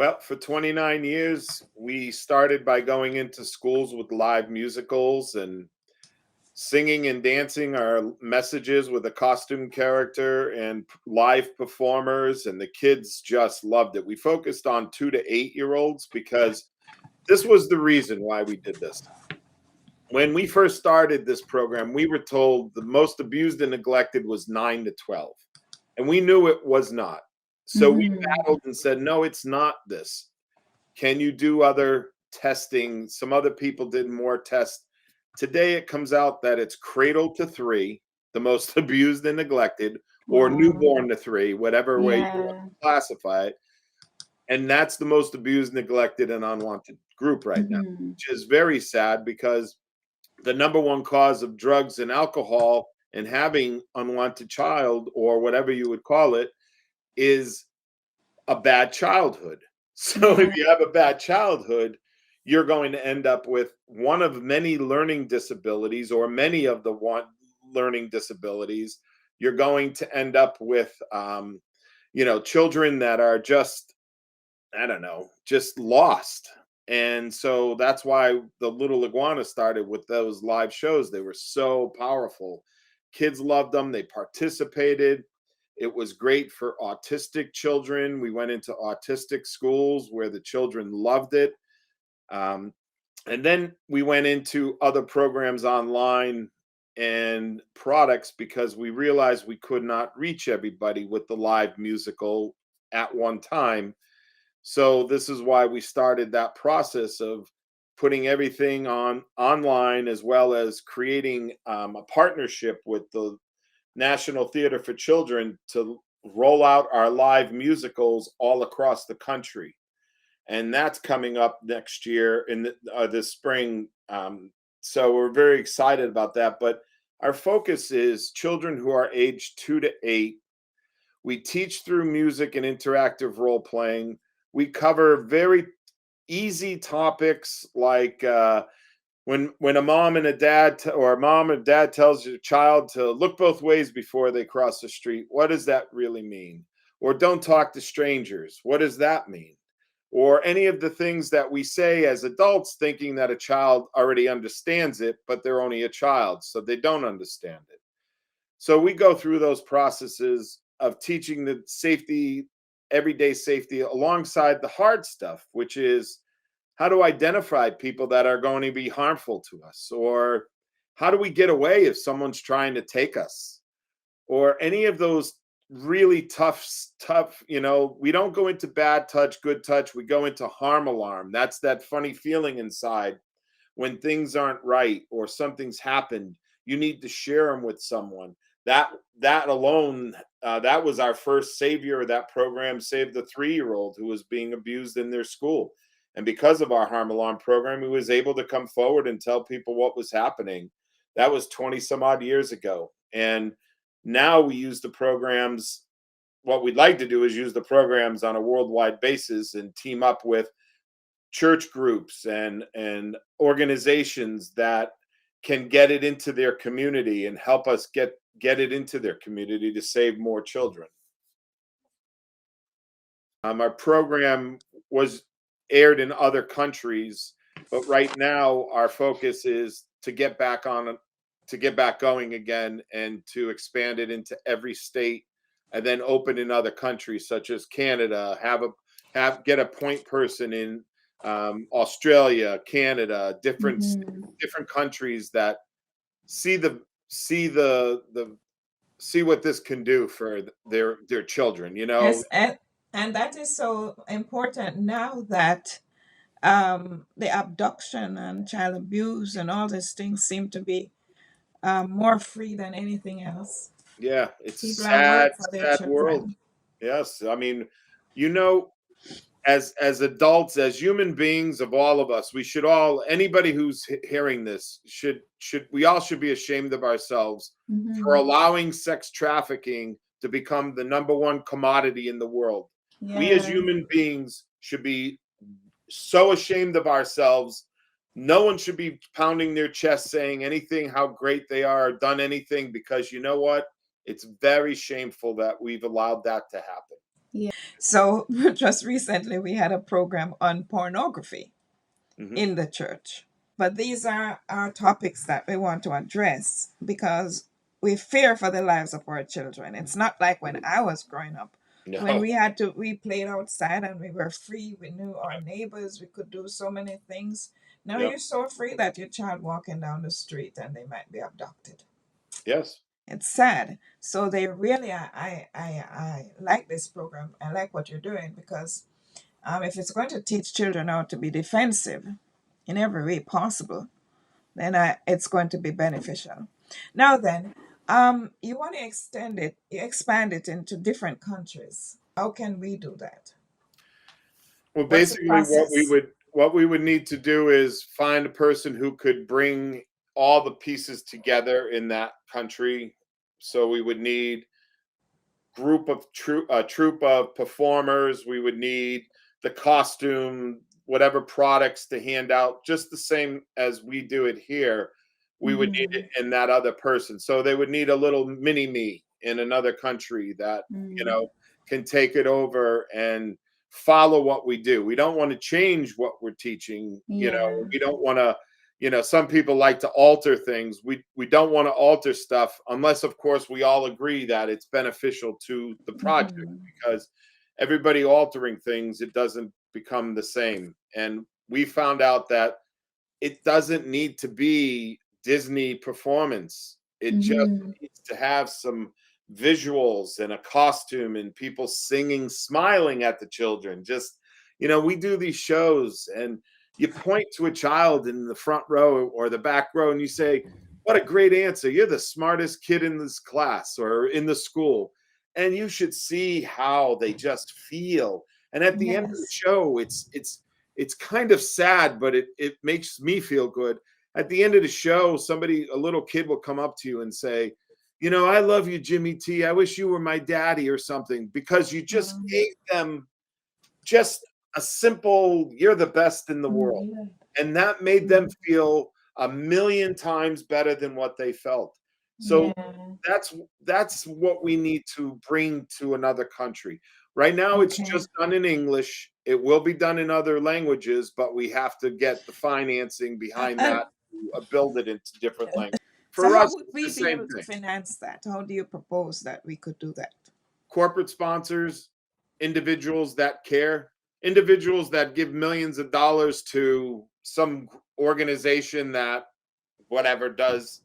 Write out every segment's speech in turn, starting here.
Well, for 29 years, we started by going into schools with live musicals and singing and dancing our messages with a costume character and live performers, and the kids just loved it. We focused on 2 to 8 year olds because this was the reason why we did this. When we first started this program, we were told the most abused and neglected was 9 to 12, and we knew it was not. So we Mm-hmm. battled and said, no, it's not this. Can you do other testing? Some other people did more tests. Today it comes out that it's cradle to 3, the most abused and neglected, or Wow. newborn to 3, whatever way you want Yeah. to classify it. And that's the most abused, neglected, and unwanted group right now, Mm-hmm. which is very sad because the number one cause of drugs and alcohol and having unwanted child, or whatever you would call it, is a bad childhood. So if Yeah. you have a bad childhood, you're going to end up with one of many learning disabilities, or many of the one learning disabilities. You're going to end up with, children that are just, I don't know, just lost. And so that's why the Little Iguana started with those live shows. They were so powerful. Kids loved them. They participated. It was great for autistic children. We went into autistic schools where the children loved it. Um, and then we went into other programs online and products because we realized we could not reach everybody with the live musical at one time. So this is why we started that process of putting everything on online, as well as creating a partnership with the National Theater for Children to roll out our live musicals all across the country. And that's coming up next year in the spring. So we're very excited about that. But our focus is children who are aged 2 to 8. We teach through music and interactive role playing. We cover very easy topics like when a mom and a dad or a mom and dad tells your child to look both ways before they cross the street. What does that really mean? Or don't talk to strangers. What does that mean? Or any of the things that we say as adults, thinking that a child already understands it, but they're only a child, so they don't understand it. So we go through those processes of teaching the safety, everyday safety, alongside the hard stuff, which is how to identify people that are going to be harmful to us, or how do we get away if someone's trying to take us, or any of those really tough, we don't go into bad touch, good touch, we go into harm alarm. That's that funny feeling inside when things aren't right or something's happened. You need to share them with someone. That alone, that was our first savior. That program saved the 3-year-old who was being abused in their school. And because of our harm alarm program, he was able to come forward and tell people what was happening. That was 20 some odd years ago. And now we use the programs. What we'd like to do is use the programs on a worldwide basis and team up with church groups and organizations that can get it into their community and help us get it into their community to save more children. Our program was aired in other countries, but right now our focus is to get back going again and to expand it into every state, and then open in other countries such as Canada. Get a point person in Australia, Canada, Mm-hmm. different countries that see the see the see what this can do for their children. Yes, and that is so important now that the abduction and child abuse and all these things seem to be more free than anything else. Yeah, it's People are worried sad, for their sad world. children. Yes, I mean, you know, as adults, as human beings, of all of us, we should all, anybody who's hearing this, should we all should be ashamed of ourselves for Mm-hmm. allowing sex trafficking to become the number one commodity in the world. We as Yeah. human beings should be so ashamed of ourselves. No one should be pounding their chest saying anything how great they are, or done anything, because you know what? It's very shameful that we've allowed that to happen. So just recently we had a program on pornography Hmm. in the church. But these are our topics that we want to address because we fear for the lives of our children. It's not like when I was growing up, when No. we played outside and we were free, we knew our neighbors, we could do so many things. Now Yep. you're so free that your child walking down the street and they might be abducted. Yes. It's sad. So they really, I like this program. I like what you're doing because if it's going to teach children how to be defensive in every way possible, then it's going to be beneficial. Now then, you want to expand it into different countries. How can we do that? Well, What's the basically, process? what we would need to do is find a person who could bring all the pieces together in that country. So we would need a troop of performers. We would need the costume, whatever products to hand out, just the same as we do it here. We would need it Mm-hmm. in that other person. So they would need a little mini me in another country that you Mm-hmm. know can take it over and follow what we do. We don't want to change what we're teaching. Yeah. We don't want to some people like to alter things. We don't want to alter stuff unless of course we all agree that it's beneficial to the project, Mm-hmm. because everybody altering things, it doesn't become the same. And we found out that it doesn't need to be Disney performance. It just Mm-hmm. needs to have some visuals and a costume and people singing, smiling at the children. Just, we do these shows and you point to a child in the front row or the back row and you say, "What a great answer. You're the smartest kid in this class or in the school." And you should see how they just feel. And at the end of the Yes. show, it's kind of sad, but it makes me feel good. At the end of the show, a little kid will come up to you and say, "I love you, Jimmy T. I wish you were my daddy," or something, because you just Um, gave them just a simple, "You're the best in the world." yeah. And that made them feel a million times better than what they felt. So Yeah. that's that's what we need to bring to another country. Right now it's Okay. just done in English. It will be done in other languages, but we have to get the financing behind And that to build it into different languages. so, For how us, would it's we the be same able to thing. finance that? How do you propose that we could do that? Corporate sponsors, individuals that care, individuals that give millions of dollars to some organization that whatever does.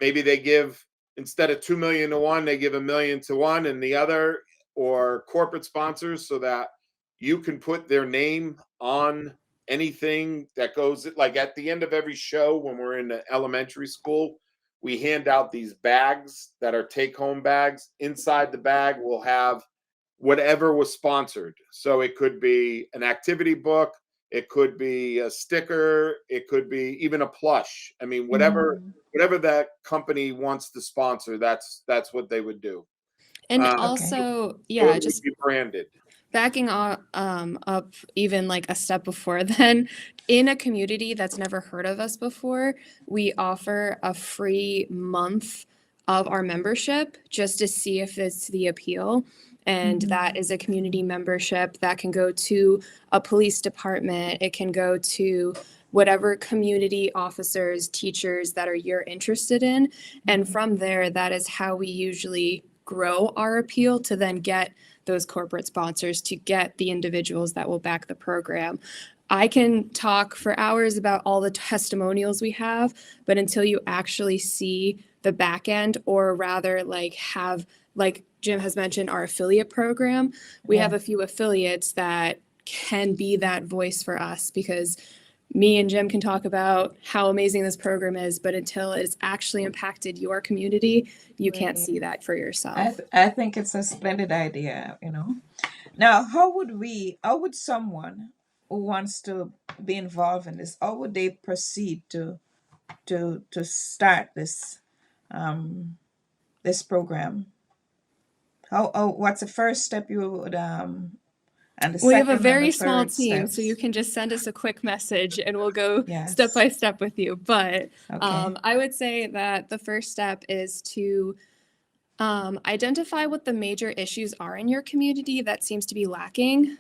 Maybe they give, instead of 2 million to one, they give 1 million to one and the other, or corporate sponsors, so that you can put their name on anything that goes, like at the end of every show when we're in the elementary school, we hand out these bags that are take home bags. Inside the bag we'll have whatever was sponsored. So it could be an activity book, it could be a sticker, it could be even a plush. I mean, Mm. whatever that company wants to sponsor, that's what they would do. And Okay. also, So it yeah, would just be branded. backing up even like a step before then, in a community that's never heard of us before, we offer a free month of our membership just to see if it's the appeal. And that Mhm. is a community membership that can go to a police department, it can go to whatever community officers, teachers that are you're interested in. And from there, that is how we usually grow our appeal to then get those corporate sponsors, to get the individuals that will back the program. I can talk for hours about all the testimonials we have, but until you actually see the back end, or rather like have, like Jim has mentioned, our affiliate program, we have Yeah. a few affiliates that can be that voice for us, because me and Jim can talk about how amazing this program is, but until it's actually impacted your community, you can't Right. see that for yourself. I think it's a splendid idea. Now, how would someone who wants to be involved in this, how would they proceed to start um this program? What's the first step you would and the We have a second and the very small third team, so you steps? can just send us a quick message and we'll go step Yes. by step with you. But Okay. I would say that the first step is to Identify what the major issues are in your community that seems to be lacking.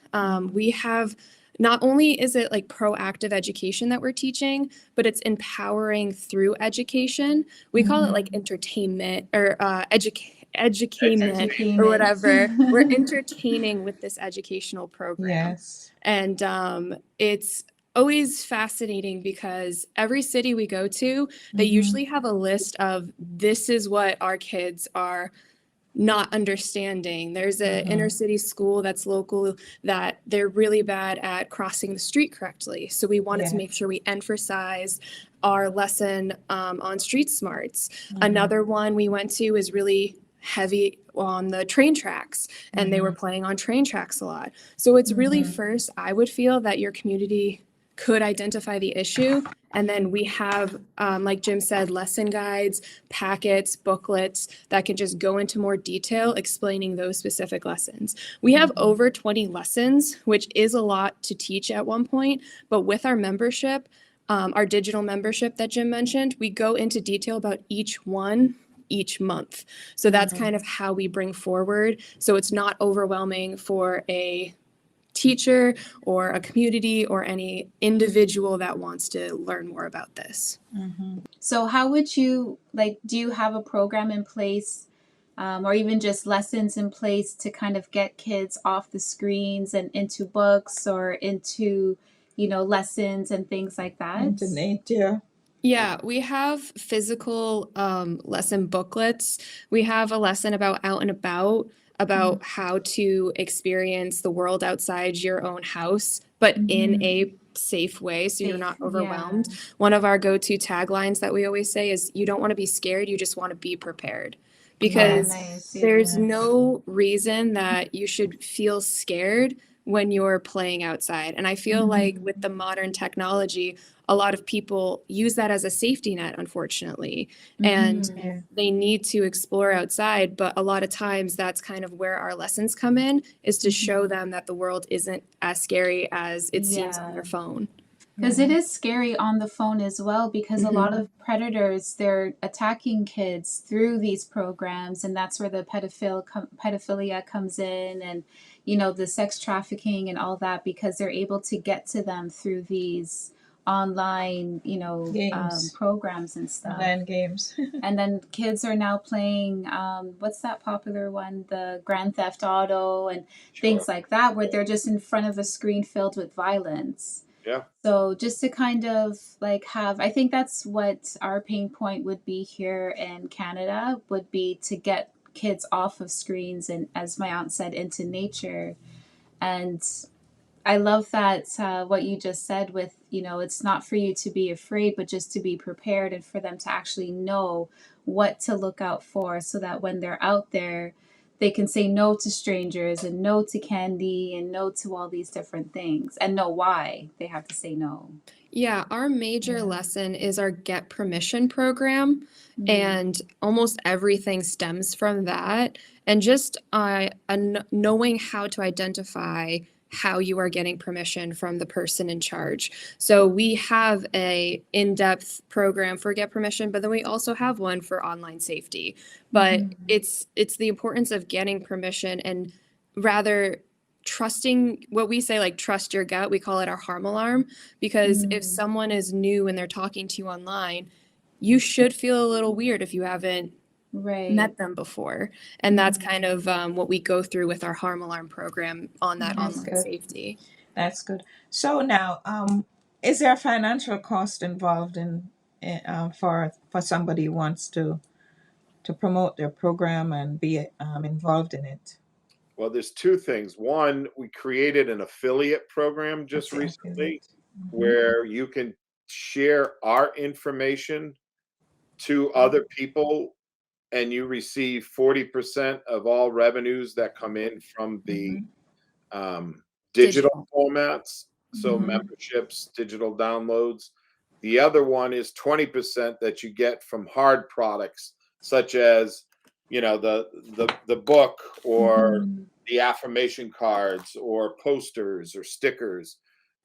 We have not only is it like proactive education that we're teaching, but it's empowering through education. We call it like entertainment or educainment or Entertainment. whatever. We're entertaining with this educational program. Yes. And it's always fascinating because every city we go to, they usually have a list of this is what our kids are not understanding. There's an inner city school that's local that they're really bad at crossing the street correctly. So we wanted to make sure we emphasize our lesson on street smarts. Another one we went to is really heavy on the train tracks, and they were playing on train tracks a lot. So it's really first, I would feel that your community could identify the issue. And then we have, like Jim said, lesson guides, packets, booklets that can just go into more detail explaining those specific lessons. We have over 20 lessons, which is a lot to teach at one point. But with our membership, our digital membership that Jim mentioned, we go into detail about each one each month. So that's kind of how we bring forward. So it's not overwhelming for a teacher or a community or any individual that wants to learn more about this. So how would you, like, do you have a program in place or even just lessons in place to kind of get kids off the screens and into books or into, lessons and things like that? Into nature. Yeah, we have physical lesson booklets. We have a lesson about out and about how to experience the world outside your own house, but in a safe way so you're Safe, not yeah. overwhelmed. One of our go-to taglines that we always say is, you don't want to be scared, you just want to be prepared. Because nice, yeah. there's no reason that you should feel scared when you're playing outside. And I feel like with the modern technology, a lot of people use that as a safety net, unfortunately. And Yeah. they need to explore outside, but a lot of times that's kind of where our lessons come in, is to show them that the world isn't as scary as it seems on their phone. Because it is scary on the phone as well, because a lot of predators, they're attacking kids through these programs, and that's where the pedophilia comes in, and the sex trafficking and all that, because they're able to get to them through these online Games. programs and stuff. Online games. And then kids are now playing what's that popular one, the Grand Theft Auto and things like that, where they're just in front of a screen filled with violence. Yeah. So just to kind of like have, I think that's what our pain point would be here in Canada, would be to get kids off of screens and, as my aunt said, into nature. And I love that what you just said with, it's not for you to be afraid, but just to be prepared, and for them to actually know what to look out for, so that when they're out there, they can say no to strangers and no to candy and no to all these different things, and know why they have to say no. Yeah, our major lesson is our Get Permission program, and almost everything stems from that. And just knowing how to identify how you are getting permission from the person in charge. So we have a in-depth program for Get Permission, but then we also have one for online safety. But it's the importance of getting permission, and rather trusting what we say, like trust your gut. We call it our harm alarm, because if someone is new and they're talking to you online, you should feel a little weird if you haven't met them before. And that's kind of what we go through with our harm alarm program on that That's online good. safety. That's good. So now, is there a financial cost involved for somebody who wants to promote their program and be involved in it? Well, there's two things. One, we created an affiliate program just Okay, recently affiliate. where you can share our information to other people, and you receive 40% of all revenues that come in from the digital formats. So memberships, digital downloads. The other one is 20% that you get from hard products, such as the book, or the affirmation cards, or posters, or stickers,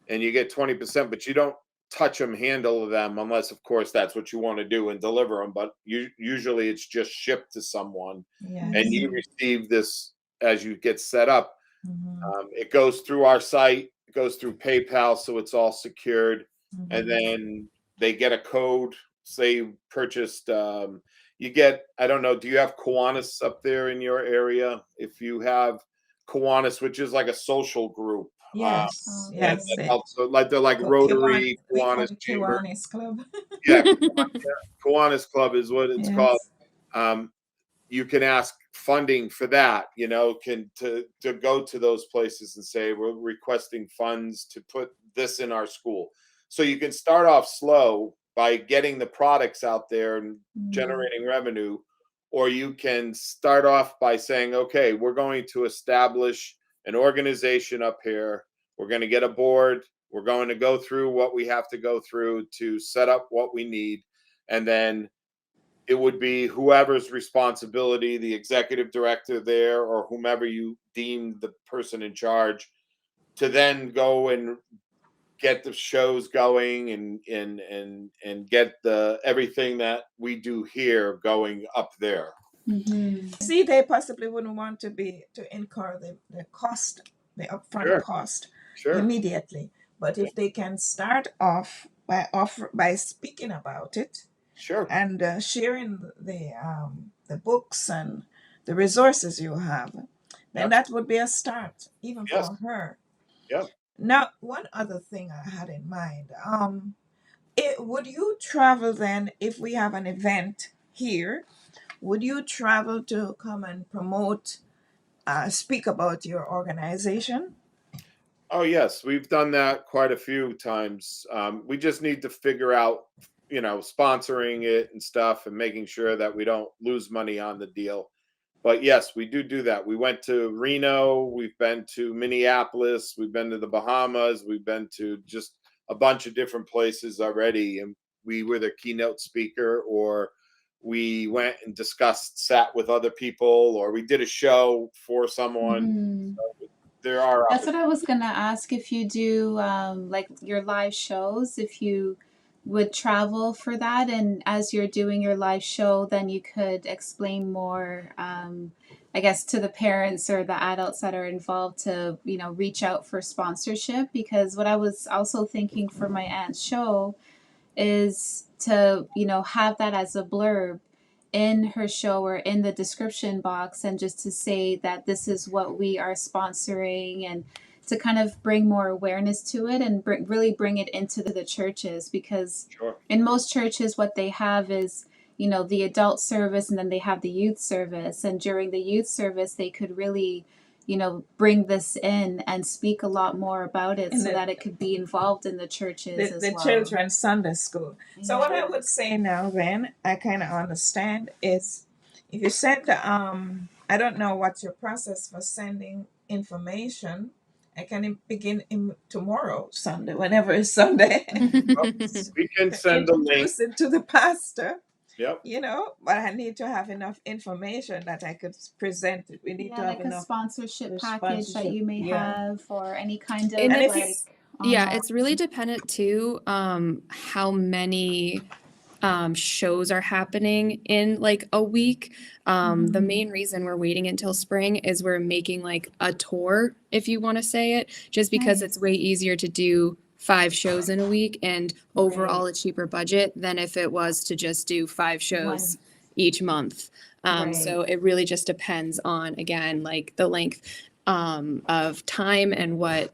and you get 20%, but you don't touch them, handle them, unless of course that's what you want to do and deliver them. But usually it's just shipped to someone, and Yes. you receive this as you get set up. Mm-hmm. It goes through our site, it goes through PayPal, so it's all secured, and Mm-hmm. then they get a code. Say you purchased, you get, I don't know, do you have Kiwanis up there in your area? If you have Kiwanis, which is like a social group, Yes. that, Yes. Okay. that helps. So like they're like Kiwan, Rotary we call Kiwanis it Chamber. Kiwanis Club. Yeah, Kiwanis Club is what it's called. Yes. Um, you can ask funding for that, can to go to those places and say we're requesting funds to put this in our school. So you can start off slow by getting the products out there and Mm. generating revenue, or you can start off by saying, okay, we're going to establish an organization up here. We're going to get a board. We're going to go through what we have to go through to set up what we need, and then it would be whoever's responsibility, the executive director there, or whomever you deem the person in charge, to then go and get the shows going and get the everything that we do here going up there. Mm-hmm. See, they possibly wouldn't want to incur the cost, the upfront Sure, cost sure, immediately. But yeah, if they can start off by speaking about it sure, and sharing the books and the resources you have, then yep, that would be a start, even yes, for her. yep. Now, one other thing I had in mind, would you travel then if we have an event here? Would you travel to come and promote, speak about your organization? Oh, yes, we've done that quite a few times. We just need to figure out, sponsoring it and stuff and making sure that we don't lose money on the deal. But yes, we do that. We went to Reno, we've been to Minneapolis, we've been to the Bahamas, we've been to just a bunch of different places already. And we were the keynote speaker, or we went and discussed, sat with other people, or we did a show for someone. Mm-hmm. There are That's what I was gonna ask, if you do like your live shows, if you would travel for that, and as you're doing your live show, then you could explain more, I guess, to the parents or the adults that are involved to, reach out for sponsorship. Because what I was also thinking for my aunt's show is to, have that as a blurb in her show or in the description box, and just to say that this is what we are sponsoring, and to kind of bring more awareness to it, and really bring it into the churches. Because sure. in most churches what they have is, the adult service, and then they have the youth service, and during the youth service they could really, bring this in and speak a lot more about it, In so that it could be involved in the churches as the well. children's Sunday school. So what I Yeah. would say now then, I kind of understand is if you send I don't know what's your process for sending information. I can begin tomorrow, Sunday, whenever it's Sunday, Well, we can to send a link. introduce it to the pastor, Yep, but I need to have enough information that I could present it. We need Yeah, to have like a enough sponsorship package that sponsorship. you may Yeah. have, or any kind And of And if you, like yeah, online. it's really dependent too, how many shows are happening in like a week. The Mhm. main reason we're waiting until spring is we're making like a tour, if you want to say it, just because it's Nice. way easier to do 5 shows in a week and Right. overall a cheaper budget than if it was to just do 5 shows One. each month. Right. So it really just depends on, again, like the length of time and what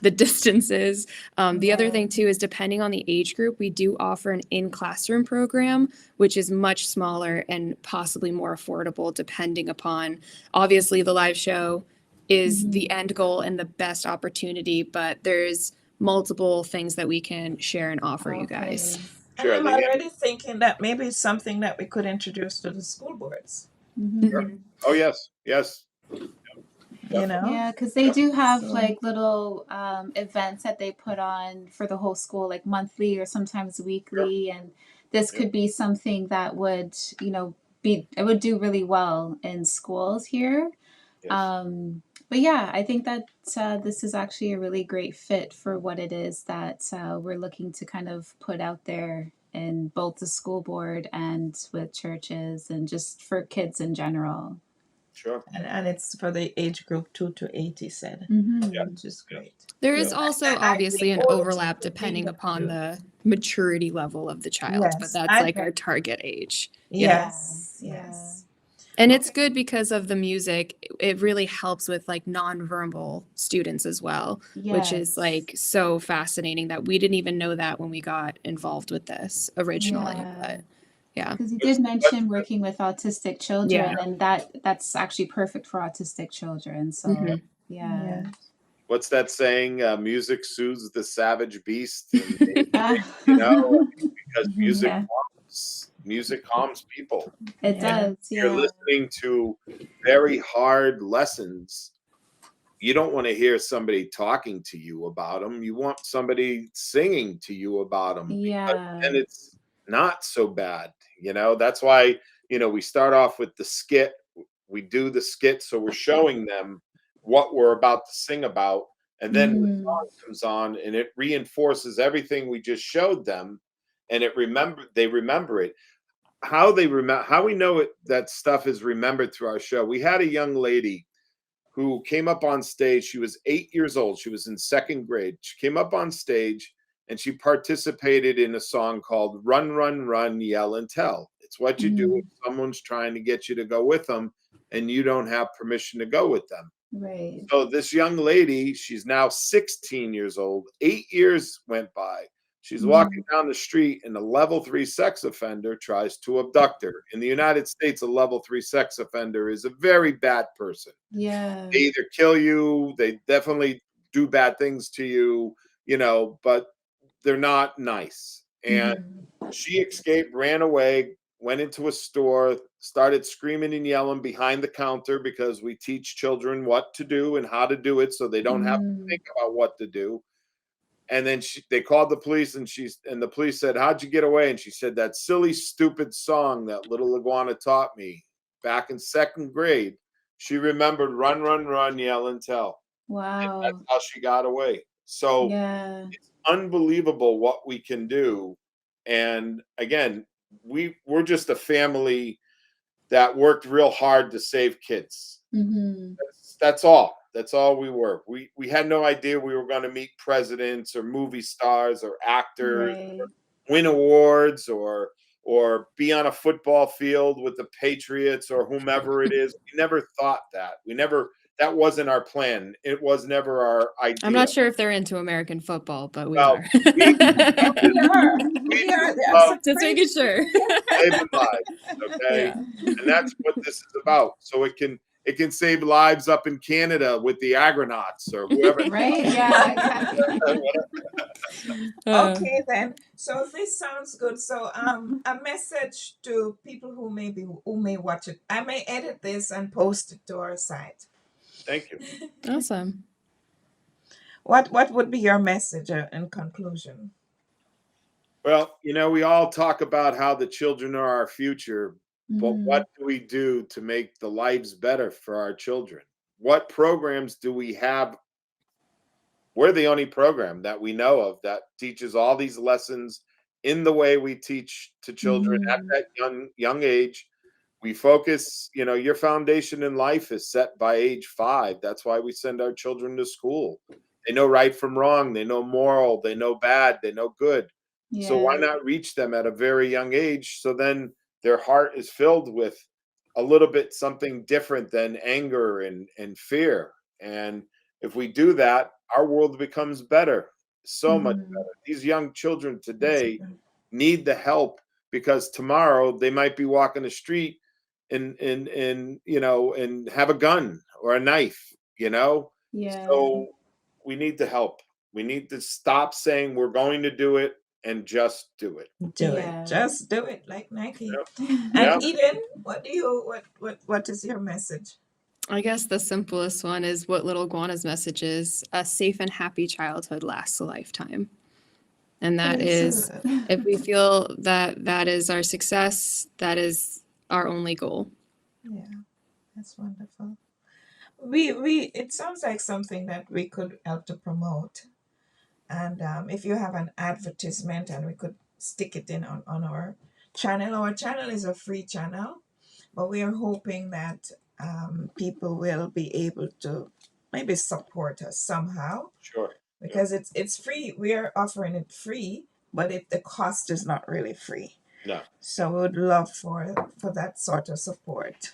the distance is. The other Yeah. thing too is depending on the age group, we do offer an in-classroom program, which is much smaller and possibly more affordable depending upon, obviously the live show is Mm-hmm. the end goal and the best opportunity, but there's multiple things that we can share and offer you Okay. guys. And sure. I'm already thinking that maybe it's something that we could introduce to the school boards, Sure. Mm-hmm. Oh, yes, yes, you definitely. know? Yeah, because they Yep, do have So, like little events that they put on for the whole school, like monthly or sometimes sure. weekly. And this Yep, could be something that would, it would do really well in schools here. yes. Um, But yeah, I think that this is actually a really great fit for what it is that we're looking to kind of put out there in both the school board and with churches and just for kids in general. Sure. And it's for the age group 2 to 8, he said, Yeah. Mm-hmm. which is Yeah. great. There Yeah. is also I obviously agree an overlap wholeheartedly with depending that upon too. the maturity level of the child, but Yes, that's I like our target age. Yeah. yes, Yeah. yes. And it's Okay. good because of the music. It really helps with like nonverbal students as well, which is Yes. like so fascinating that we didn't even know that when we got involved with this originally. Yeah. But yeah. Because you What's, did what's mention working with autistic children, Yeah. and that's actually perfect for autistic children. So Hmm. yeah. Yeah. what's that saying? Music soothes the savage beast, and Ah. you know, because Yeah, music calms people. it And Yeah. does. you're Yeah. listening to very hard lessons. You don't want to hear somebody talking to you about them. You want somebody singing to you about them, because Yeah. then it's not so bad. That's why, we start off with the skit. We do the skit, so we're showing them what we're about to sing about. And then the Mm-hmm. song comes on and it reinforces everything we just showed them. And they remember it. How we know it, that stuff is remembered through our show. We had a young lady who came up on stage. She was 8 years old. She was in second grade. She came up on stage and she participated in a song called Run, Run, Run, Yell and Tell. It's what you do Mm-hmm. if someone's trying to get you to go with them and you don't have permission to go with them. Right. So this young lady, she's now 16 years old. 8 years went by. She's Mm-hmm. walking down the street and a level 3 sex offender tries to abduct her. In the United States, a level 3 sex offender is a very bad person. Yeah. They either kill you, they definitely do bad things to you, but they're not nice. And Mm-hmm. she escaped, ran away, went into a store, started screaming and yelling behind the counter, because we teach children what to do and how to do it so they don't have to Mm-hmm. think about what to do. And then they called the police, and the police said, "How'd you get away?" And she said, "That silly, stupid song that little Iguana taught me back in second grade." She remembered Run, Run, Run, Yell and Tell. And that's Wow. how she got away. So Yeah. it's unbelievable what we can do. And again, we're just a family that worked real hard to save kids. Mm-hmm. That's all. That's all we were. We had no idea we were going to meet presidents or movie stars or actors, Right. win awards, or be on a football field with the Patriots or whomever it is. We never thought that. That wasn't our plan. It was never our I'm idea. not sure if they're into American football, but we Well, are. we And we are. we We are. There are love some Just crazy making sure. saving lives, okay? Yeah. And that's what this is about. So it can save lives up in Canada with the agronauts or whoever. Right. Yeah. Uh, Okay then. So this sounds good. So a message to people who may watch it. I may edit this and post it to our site. Thank you. awesome. What would be your message in conclusion? Well, we all talk about how the children are our future, but Mm-hmm. what do we do to make the lives better for our children? What programs do we have? We're the only program that we know of that teaches all these lessons in the way we teach to children at Mm-hmm. that young age. We focus, your foundation in life is set by age 5. That's why we send our children to school. They know right from wrong, they know moral, they know bad, they know good. So why Yeah. not reach them at a very young age, so then their heart is filled with a little bit something different than anger and fear. And if we do that, our world becomes better, so much Mm-hmm. better. These young children That's today need the help, because tomorrow they might be walking the street and have a gun or a knife, you know? Yeah. So we need to help. We need to stop saying we're going to do it and just do it. do it. Yeah. Just do it like Nike. Yep. And Yeah. Eden, what is your message? I guess the simplest one is what Little Guana's message is: a safe and happy childhood lasts a lifetime. And that That's so is, good. if we feel that that is our success, that is our only goal. Yeah, that's wonderful. We it sounds like something that we could help to promote. And if you have an advertisement and we could stick it in on our channel is a free channel, but we are hoping that people will be able to maybe support us somehow, Sure. Yeah. because it's free. We are offering it free, but the cost is not really free. No. So we would love for that sort of support.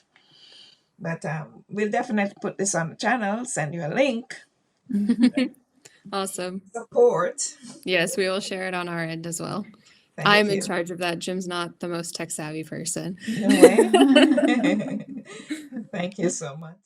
But we'll definitely put this on the channel, send you a link, Awesome. support. Yes, we will share it on our end as well. Thank I'm in you. charge of that. Jim's not the most tech savvy person. No way. Thank you so much.